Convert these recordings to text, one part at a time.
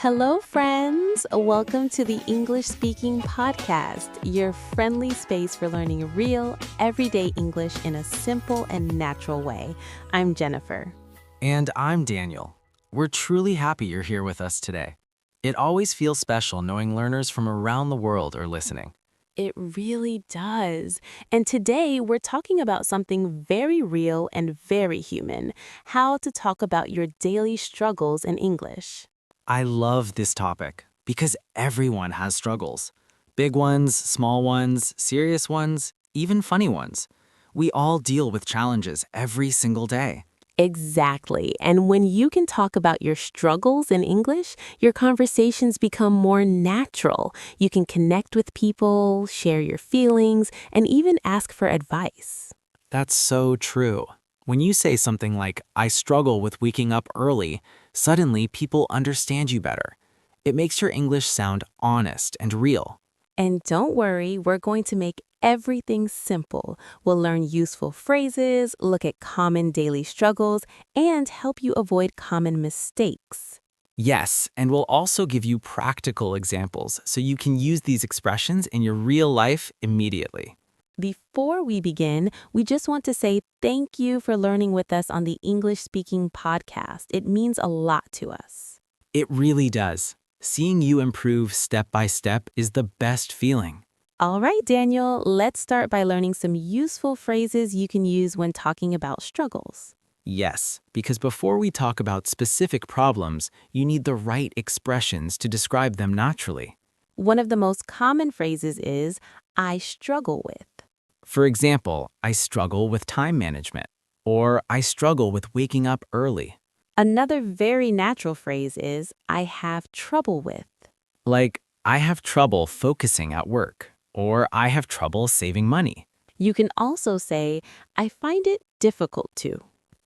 Hello, friends. Welcome to the English Speaking Podcast, your friendly space for learning real, everyday English in a simple and natural way. I'm Jennifer. And I'm Daniel. We're truly happy you're here with us today. It always feels special knowing learners from around the world are listening. It really does. And today we're talking about something very real and very human, how to talk about your daily struggles in English. I love this topic because everyone has struggles. Big ones, small ones, serious ones, even funny ones. We all deal with challenges every single day. Exactly. And when you can talk about your struggles in English, your conversations become more natural. You can connect with people, share your feelings, and even ask for advice. That's so true. When you say something like, I struggle with waking up early, suddenly people understand you better. It makes your English sound honest and real. And don't worry, we're going to make everything simple. We'll learn useful phrases, look at common daily struggles, and help you avoid common mistakes. Yes, and we'll also give you practical examples so you can use these expressions in your real life immediately. Before we begin, we just want to say thank you for learning with us on the English Speaking Podcast. It means a lot to us. It really does. Seeing you improve step by step is the best feeling. All right, Daniel, let's start by learning some useful phrases you can use when talking about struggles. Yes, because before we talk about specific problems, you need the right expressions to describe them naturally. One of the most common phrases is, I struggle with. For example, I struggle with time management, or I struggle with waking up early. Another very natural phrase is, I have trouble with. Like, I have trouble focusing at work, or I have trouble saving money. You can also say, I find it difficult to.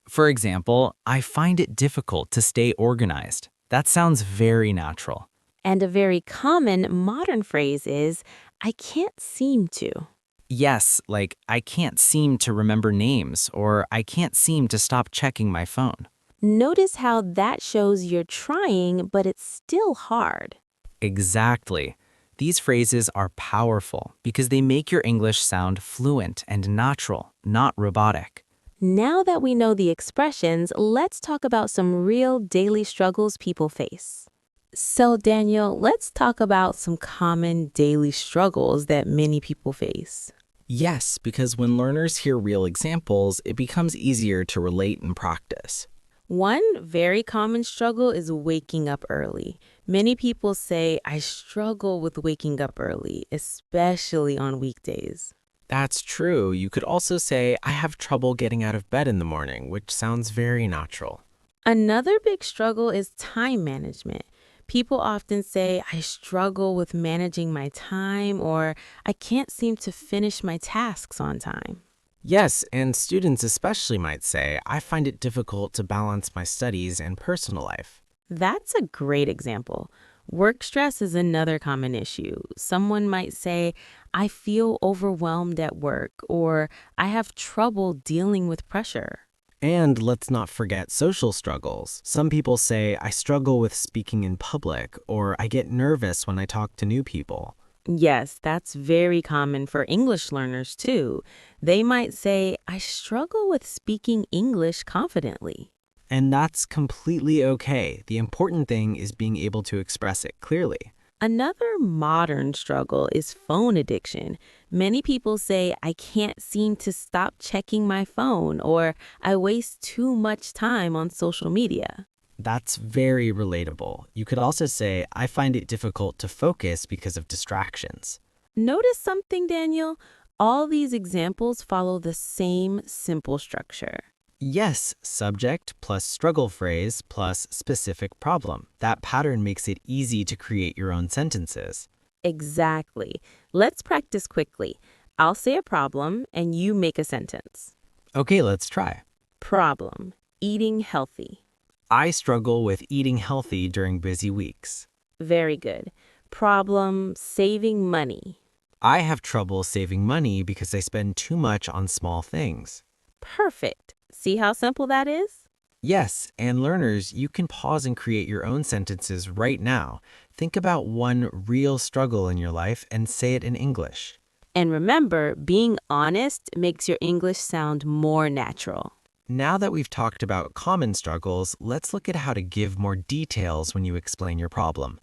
For example, I find it difficult to stay organized. That sounds very natural. And a very common modern phrase is, I can't seem to. Yes, like I can't seem to remember names, or I can't seem to stop checking my phone. Notice how that shows you're trying, but it's still hard. Exactly. These phrases are powerful because they make your English sound fluent and natural, not robotic. Now that we know the expressions, let's talk about some real daily struggles people face. So, Daniel, let's talk about some common daily struggles that many people face. Yes, because when learners hear real examples, it becomes easier to relate and practice. One very common struggle is waking up early. Many people say, I struggle with waking up early, especially on weekdays. That's true. You could also say, I have trouble getting out of bed in the morning, which sounds very natural. Another big struggle is time management. People often say, I struggle with managing my time, or I can't seem to finish my tasks on time. Yes, and students especially might say, I find it difficult to balance my studies and personal life. That's a great example. Work stress is another common issue. Someone might say, I feel overwhelmed at work, or I have trouble dealing with pressure. And let's not forget social struggles. Some people say, I struggle with speaking in public, or I get nervous when I talk to new people. Yes, that's very common for English learners too. They might say, I struggle with speaking English confidently. And that's completely okay. The important thing is being able to express it clearly. Another modern struggle is phone addiction. Many people say, I can't seem to stop checking my phone, or I waste too much time on social media. That's very relatable. You could also say, I find it difficult to focus because of distractions. Notice something, Daniel? All these examples follow the same simple structure. Yes, subject plus struggle phrase plus specific problem. That pattern makes it easy to create your own sentences. Exactly. Let's practice quickly. I'll say a problem and you make a sentence. Okay, let's try. Problem: eating healthy. I struggle with eating healthy during busy weeks. Very good. Problem: saving money. I have trouble saving money because I spend too much on small things. Perfect. See how simple that is? Yes, and learners, you can pause and create your own sentences right now. Think about one real struggle in your life and say it in English. And remember, being honest makes your English sound more natural. Now that we've talked about common struggles, let's look at how to give more details when you explain your problem.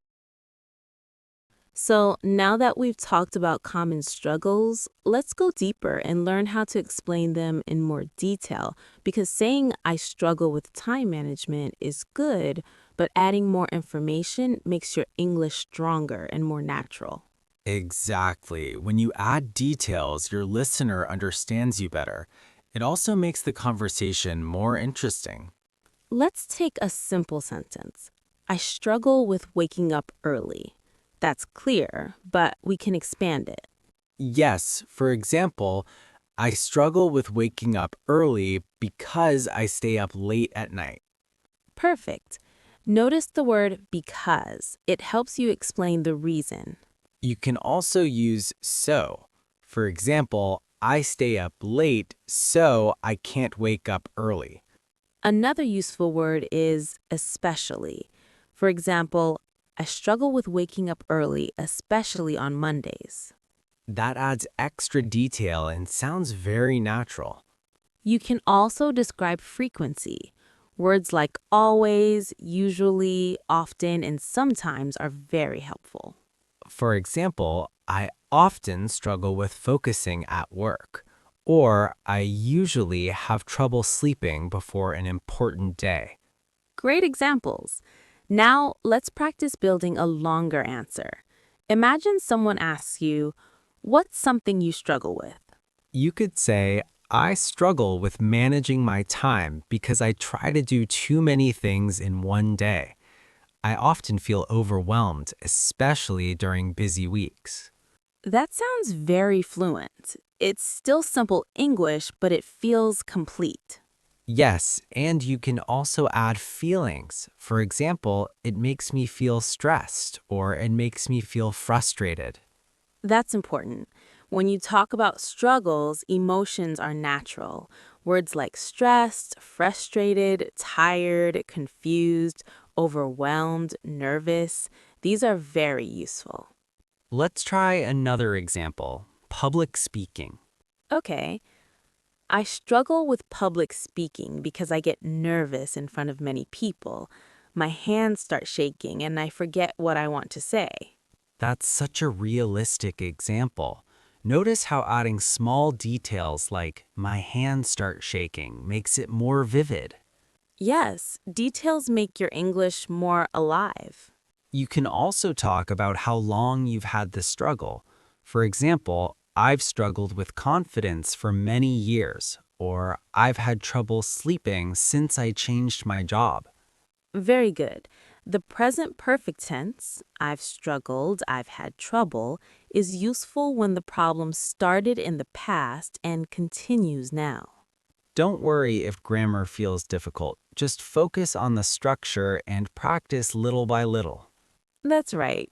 So now that we've talked about common struggles, let's go deeper and learn how to explain them in more detail. Because saying I struggle with time management is good, but adding more information makes your English stronger and more natural. Exactly. When you add details, your listener understands you better. It also makes the conversation more interesting. Let's take a simple sentence. I struggle with waking up early. That's clear, but we can expand it. Yes, for example, I struggle with waking up early because I stay up late at night. Perfect. Notice the word because. It helps you explain the reason. You can also use so. For example, I stay up late, so I can't wake up early. Another useful word is especially. For example, I struggle with waking up early, especially on Mondays. That adds extra detail and sounds very natural. You can also describe frequency. Words like always, usually, often, and sometimes are very helpful. For example, I often struggle with focusing at work, or I usually have trouble sleeping before an important day. Great examples. Now, let's practice building a longer answer. Imagine someone asks you, what's something you struggle with? You could say, I struggle with managing my time because I try to do too many things in one day. I often feel overwhelmed, especially during busy weeks. That sounds very fluent. It's still simple English, but it feels complete. Yes, and you can also add feelings. For example, it makes me feel stressed or it makes me feel frustrated. That's important. When you talk about struggles, emotions are natural. Words like stressed, frustrated, tired, confused, overwhelmed, nervous, these are very useful. Let's try another example, public speaking. Okay, I struggle with public speaking because I get nervous in front of many people. My hands start shaking and I forget what I want to say. That's such a realistic example. Notice how adding small details like my hands start shaking makes it more vivid. Yes, details make your English more alive. You can also talk about how long you've had this struggle. For example, I've struggled with confidence for many years, or I've had trouble sleeping since I changed my job. Very good. The present perfect tense, I've struggled, I've had trouble, is useful when the problem started in the past and continues now. Don't worry if grammar feels difficult. Just focus on the structure and practice little by little. That's right.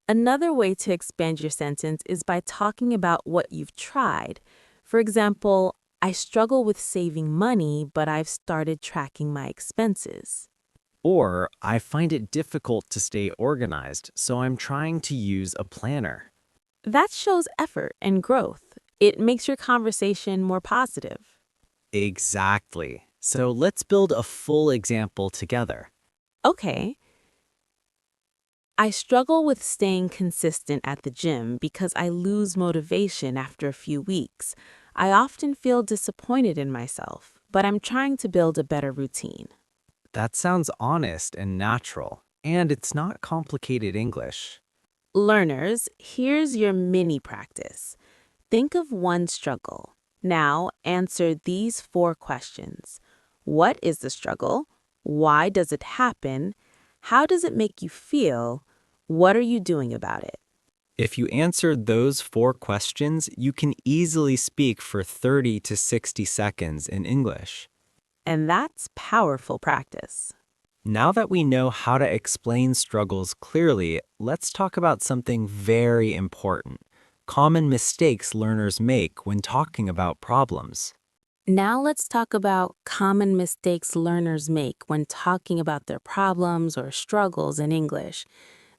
Another way to expand your sentence is by talking about what you've tried. For example, I struggle with saving money, but I've started tracking my expenses. Or, I find it difficult to stay organized, so I'm trying to use a planner. That shows effort and growth. It makes your conversation more positive. Exactly. So let's build a full example together. Okay. I struggle with staying consistent at the gym because I lose motivation after a few weeks. I often feel disappointed in myself, but I'm trying to build a better routine. That sounds honest and natural, and it's not complicated English. Learners, here's your mini practice. Think of one struggle. Now answer these 4 questions. What is the struggle? Why does it happen? How does it make you feel? What are you doing about it? If you answered those 4 questions, you can easily speak for 30 to 60 seconds in English. And that's powerful practice. Now that we know how to explain struggles clearly, let's talk about something very important: common mistakes learners make when talking about problems. Now let's talk about common mistakes learners make when talking about their problems or struggles in English.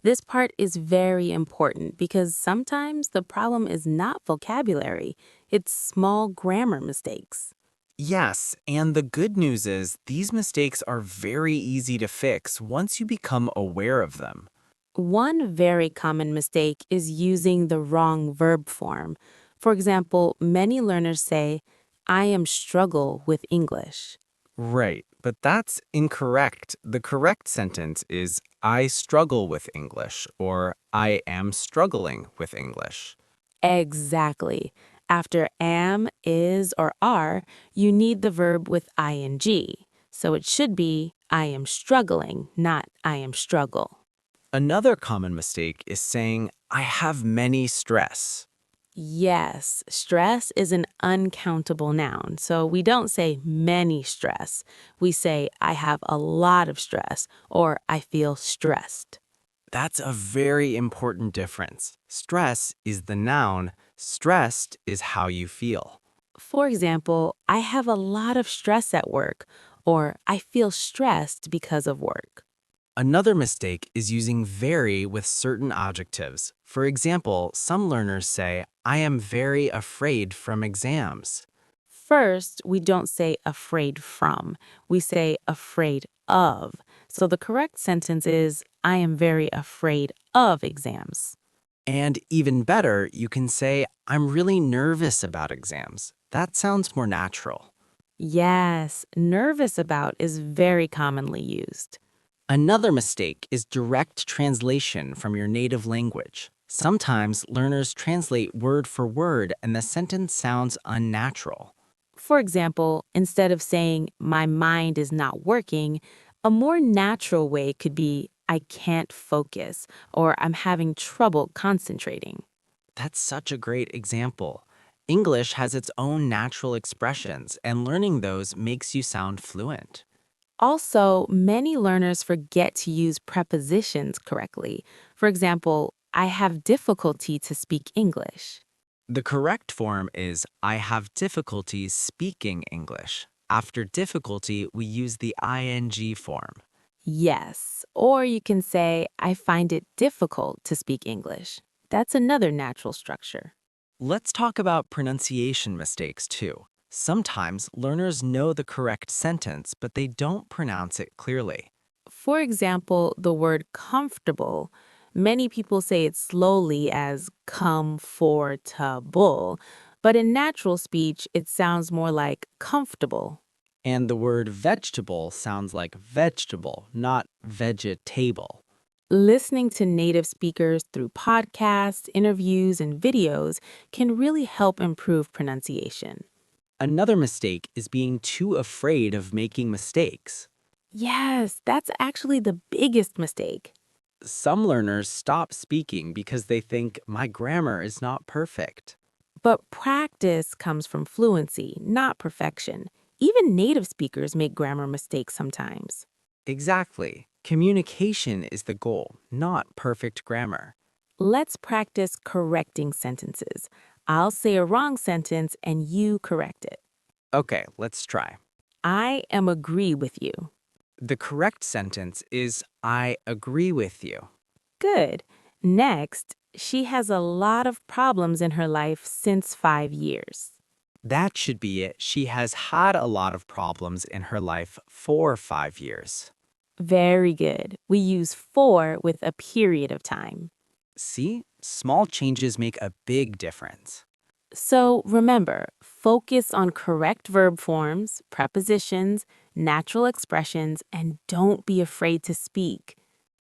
This part is very important because sometimes the problem is not vocabulary, it's small grammar mistakes. Yes, and the good news is these mistakes are very easy to fix once you become aware of them. One very common mistake is using the wrong verb form. For example, many learners say, I am struggle with English. Right, but that's incorrect. The correct sentence is I struggle with English or I am struggling with English. Exactly. After am, is, or are, you need the verb with ing. So it should be I am struggling, not I am struggle. Another common mistake is saying I have many stress. Yes, stress is an uncountable noun, so we don't say many stress. We say I have a lot of stress or I feel stressed. That's a very important difference. Stress is the noun, stressed is how you feel. For example, I have a lot of stress at work or I feel stressed because of work. Another mistake is using very with certain adjectives. For example, some learners say, I am very afraid from exams. First, we don't say afraid from, we say afraid of. So the correct sentence is I am very afraid of exams. And even better, you can say, I'm really nervous about exams. That sounds more natural. Yes, nervous about is very commonly used. Another mistake is direct translation from your native language. Sometimes learners translate word for word and the sentence sounds unnatural. For example, instead of saying my mind is not working, a more natural way could be I can't focus or I'm having trouble concentrating. That's such a great example. English has its own natural expressions, and learning those makes you sound fluent. Also, many learners forget to use prepositions correctly. For example, I have difficulty to speak English. The correct form is I have difficulty speaking English. After difficulty, we use the ing form. Yes, or you can say I find it difficult to speak English. That's another natural structure. Let's talk about pronunciation mistakes too. Sometimes learners know the correct sentence, but they don't pronounce it clearly. For example, the word comfortable, many people say it slowly as comfortable, but in natural speech, it sounds more like comfortable. And the word vegetable sounds like vegetable, not vegetable. Listening to native speakers through podcasts, interviews, and videos can really help improve pronunciation. Another mistake is being too afraid of making mistakes. Yes, that's actually the biggest mistake. Some learners stop speaking because they think my grammar is not perfect. But practice comes from fluency, not perfection. Even native speakers make grammar mistakes sometimes. Exactly. Communication is the goal, not perfect grammar. Let's practice correcting sentences. I'll say a wrong sentence and you correct it. Okay, let's try. I am agree with you. The correct sentence is I agree with you. Good. Next, she has a lot of problems in her life since 5 years. That should be it. She has had a lot of problems in her life for 5 years. Very good. We use for with a period of time. See, small changes make a big difference. So remember, focus on correct verb forms, prepositions, natural expressions, and don't be afraid to speak.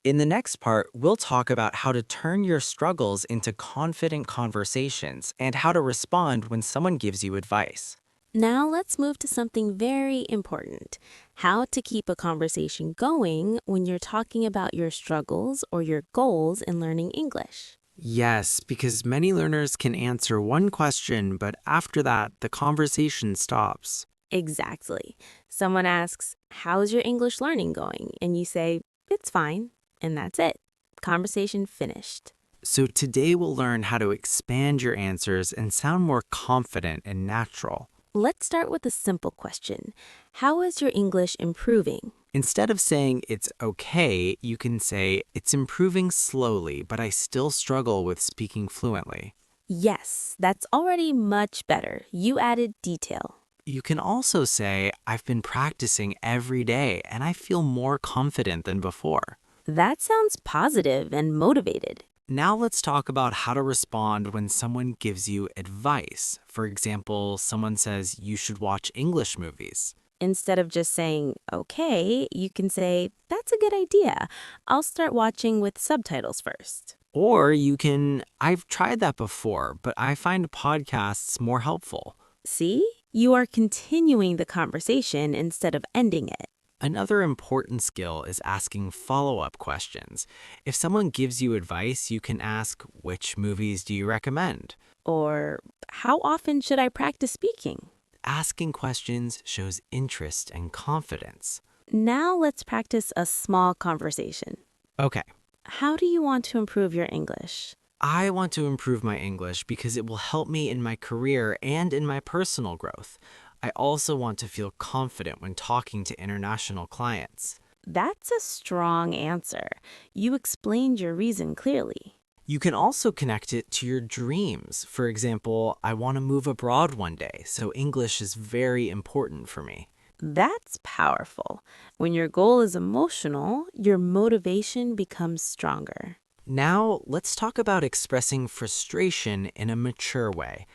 In the next part, we'll talk about how to turn your struggles into confident conversations and how to respond when someone gives you advice. Now let's move to something very important: how to keep a conversation going when you're talking about your struggles or your goals in learning English. Yes, because many learners can answer one question, but after that, the conversation stops. Exactly. Someone asks, how's your English learning going? And you say, it's fine. And that's it. Conversation finished. So today we'll learn how to expand your answers and sound more confident and natural. Let's start with a simple question. How is your English improving? Instead of saying it's okay, you can say it's improving slowly, but I still struggle with speaking fluently. Yes, that's already much better. You added detail. You can also say I've been practicing every day and I feel more confident than before. That sounds positive and motivated. Now let's talk about how to respond when someone gives you advice. For example, someone says you should watch English movies. Instead of just saying, okay, you can say, that's a good idea. I'll start watching with subtitles first. Or you can, I've tried that before, but I find podcasts more helpful. See? You are continuing the conversation instead of ending it. Another important skill is asking follow-up questions. If someone gives you advice, you can ask, which movies do you recommend? Or, how often should I practice speaking? Asking questions shows interest and confidence. Now let's practice a small conversation. Okay, How do you want to improve your English? I want to improve my English because it will help me in my career and in my personal growth. I also want to feel confident when talking to international clients. That's a strong answer. You explained your reason clearly. You can also connect it to your dreams. For example, I want to move abroad one day, so English is very important for me. That's powerful. When your goal is emotional, your motivation becomes stronger. Now, let's talk about expressing frustration in a mature way.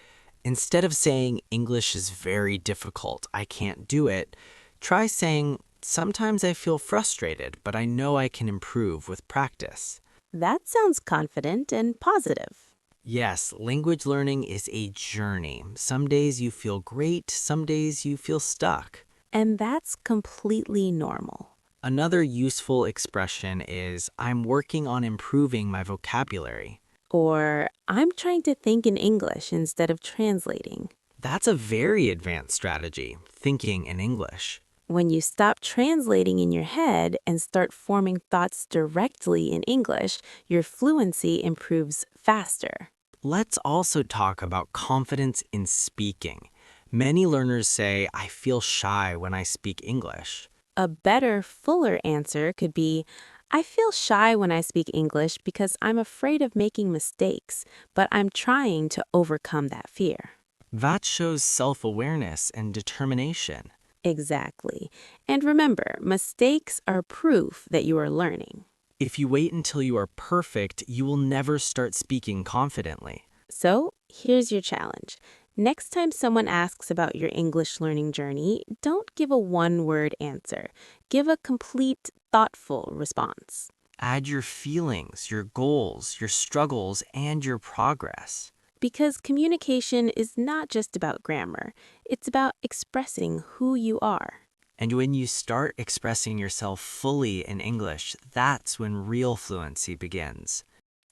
Instead of saying English is very difficult, I can't do it, try saying sometimes I feel frustrated, but I know I can improve with practice. That sounds confident and positive. Yes, language learning is a journey. Some days you feel great, some days you feel stuck. And that's completely normal. Another useful expression is I'm working on improving my vocabulary. Or, I'm trying to think in English instead of translating. That's a very advanced strategy, thinking in English. When you stop translating in your head and start forming thoughts directly in English, your fluency improves faster. Let's also talk about confidence in speaking. Many learners say, I feel shy when I speak English. A better, fuller answer could be, I feel shy when I speak English because I'm afraid of making mistakes, but I'm trying to overcome that fear. That shows self-awareness and determination. Exactly. And remember, mistakes are proof that you are learning. If you wait until you are perfect, you will never start speaking confidently. So, here's your challenge. Next time someone asks about your English learning journey, don't give a one-word answer. Give a complete, thoughtful response. Add your feelings, your goals, your struggles, and your progress. Because communication is not just about grammar. It's about expressing who you are. And when you start expressing yourself fully in English, that's when real fluency begins.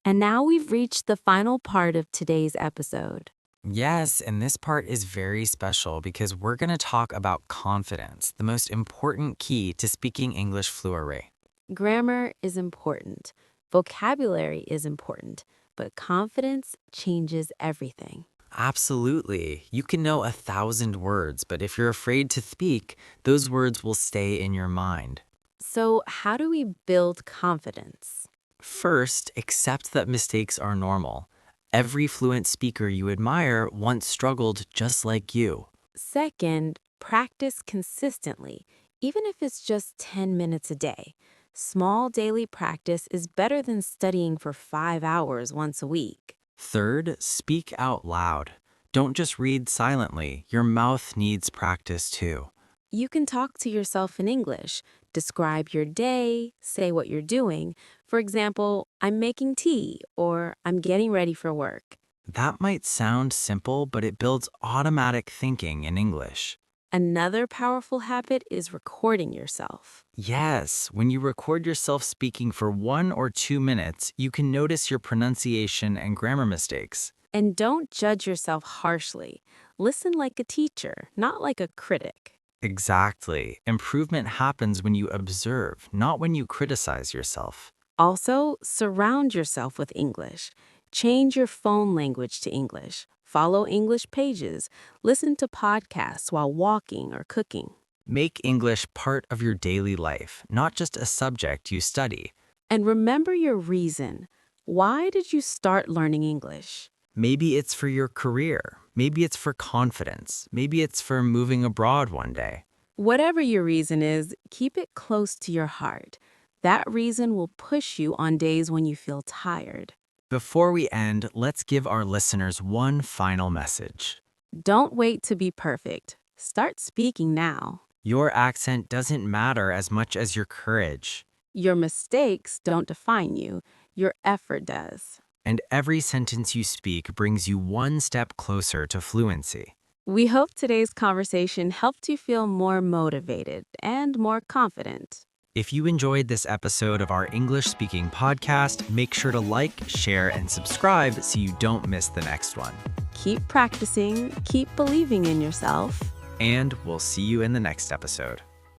And now we've reached the final part of today's episode. Yes, and this part is very special because we're going to talk about confidence, the most important key to speaking English fluently. Grammar is important. Vocabulary is important. But confidence changes everything. Absolutely. You can know 1,000 words, but if you're afraid to speak, those words will stay in your mind. So, how do we build confidence? First, accept that mistakes are normal. Every fluent speaker you admire once struggled just like you. Second, practice consistently, even if it's just 10 minutes a day. Small daily practice is better than studying for 5 hours once a week. Third, speak out loud. Don't just read silently. Your mouth needs practice too. You can talk to yourself in English, describe your day, say what you're doing. For example, I'm making tea or I'm getting ready for work. That might sound simple, but it builds automatic thinking in English. Another powerful habit is recording yourself. Yes, when you record yourself speaking for 1 or 2 minutes, you can notice your pronunciation and grammar mistakes. And don't judge yourself harshly. Listen like a teacher, not like a critic. Exactly. Improvement happens when you observe, not when you criticize yourself. Also, surround yourself with English. Change your phone language to English. Follow English pages. Listen to podcasts while walking or cooking. Make English part of your daily life, not just a subject you study. And remember your reason. Why did you start learning English? Maybe it's for your career. Maybe it's for confidence. Maybe it's for moving abroad one day. Whatever your reason is, keep it close to your heart. That reason will push you on days when you feel tired. Before we end, let's give our listeners one final message. Don't wait to be perfect. Start speaking now. Your accent doesn't matter as much as your courage. Your mistakes don't define you. Your effort does. And every sentence you speak brings you one step closer to fluency. We hope today's conversation helped you feel more motivated and more confident. If you enjoyed this episode of our English speaking podcast, make sure to like, share, and subscribe so you don't miss the next one. Keep practicing, keep believing in yourself. And we'll see you in the next episode.